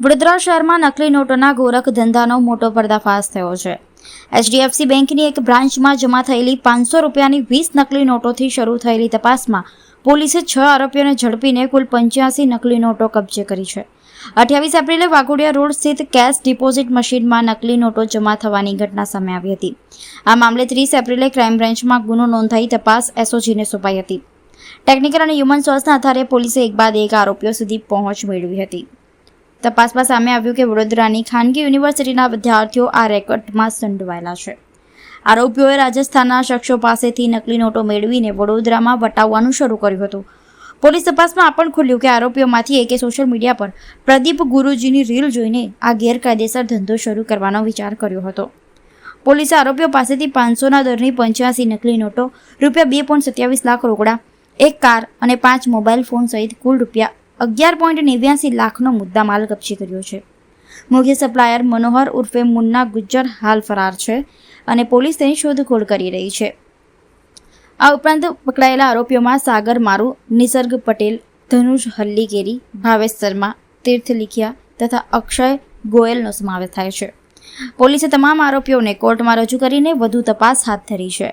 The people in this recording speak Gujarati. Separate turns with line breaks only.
વડોદરા શહેરમાં નકલી નોટોના ગોરખ ધંધાનો મોટો પર્દાફાશ થયો છે। એચડીએફસી બેંકની એક બ્રાન્ચમાં જમા થયેલી 500 રૂપિયાની 20 નકલી નોટોથી શરૂ થયેલી તપાસમાં પોલીસે 6 આરોપીઓને ઝડપીને કુલ 85 નકલી નોટો કબજે કરી છે। 28 એપ્રિલે વાઘોડિયા રોડ સ્થિત કેશ ડિપોઝિટ મશીનમાં નકલી નોટો જમા થવાની ઘટના સામે આવી હતી। આ મામલે 30 એપ્રિલે ક્રાઇમ બ્રાન્ચમાં ગુનો નોંધાઈ તપાસ એસઓજીને સોંપાઈ હતી। ટેકનિકલ અને હ્યુમન સોર્સના આધારે પોલીસે એક બાદ એક આરોપીઓ સુધી પહોંચ મેળવી હતી। તપાસમાં સામે આવ્યું કે વડોદરાની ખાનગી યુનિવર્સિટીના વિદ્યાર્થીઓ આ રેકેટમાં સંડોવાયેલા છે। આરોપીઓએ રાજસ્થાનના શખ્સો પાસેથી નકલી નોટો મેળવીને વડોદરામાં વટાવવાનું શરૂ કર્યું હતું। પોલીસ તપાસમાં આ પણ ખુલ્યું કે આરોપીઓમાંથી એકે સોશિયલ મીડિયા પર પ્રદીપ ગુરુજીની રીલ જોઈને આ ગેરકાયદેસર ધંધો શરૂ કરવાનો વિચાર કર્યો હતો। પોલીસે આરોપીઓ પાસેથી 500ના દરની 85 નકલી નોટો, ₹2.27 લાખ રોકડા, એક કાર અને 5 મોબાઈલ ફોન સહિત કુલ ₹11.89 લાખનો મુદ્દામાલ કબજે કર્યો છે। મુખ્ય સપ્લાયર મનોહર ઉર્ફે મુન્ના ગુજ્જર હાલ ફરાર છે અને પોલીસ તેની શોધખોળ કરી રહી છે। આ ઉપરાંત પકડાયેલા આરોપીઓમાં સાગર મારુ, નિસર્ગ પટેલ, ધનુષ હલ્લીકેરી, ભાવેશ શર્મા, તીર્થ લીખિયા તથા અક્ષય ગોયલનો સમાવેશ થાય છે। પોલીસે તમામ આરોપીઓને કોર્ટમાં રજૂ કરીને વધુ તપાસ હાથ ધરી છે।